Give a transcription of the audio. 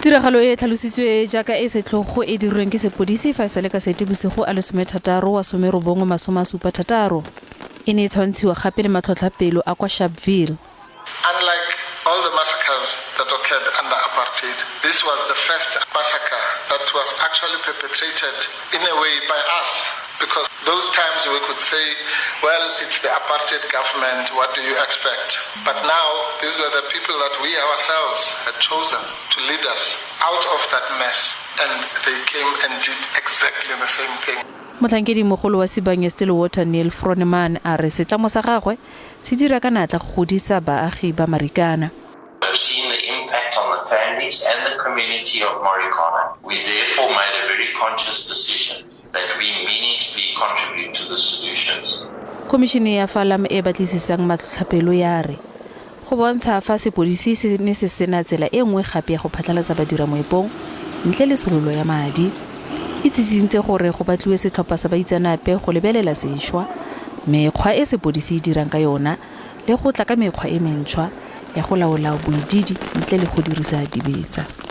Tiragalo e tlhalositswe jaaka e setlhogo e dirweng ke sepodisi fa sale ka Seetebosigo a le 16 wa 1976 e ne e tshwantshiwa gape le matlhotlhapelo a kwa Sharpeville. Unlike all the massacres that occurred under apartheid, this was the first massacre that was actually perpetrated in a way by us. Because those times we could say, well, it's the apartheid government, what do you expect? But now, these were the people that we ourselves had chosen to lead us out of that mess. And they came and did exactly the same thing. Motlhankedi mogolo wa Sibanye Stillwater Neil Froneman a re setlamo sa gagwe se dira ka natla go godisa baagi ba Marikana. We've seen the impact on the families and the community of Marikana. We therefore made a very conscious decision that we meaningfully contribute to the solutions. Komishene ya Falam e batlisisang matlhotlhapelo ya re go bontsha fa sepodisi se ne se sena tsela e nngwe gape ya go phatlalatsa badira moepong ntle le sololo ya madi. Itsitsintse gore go batliwe setlhopha sa baitsanape go lebelela sešwa mekgwa e sepodisi e dirang ka yona le go tla ka mekgwa e mentšhwa ya go laola boididi ntle le go dirisa dibetsa.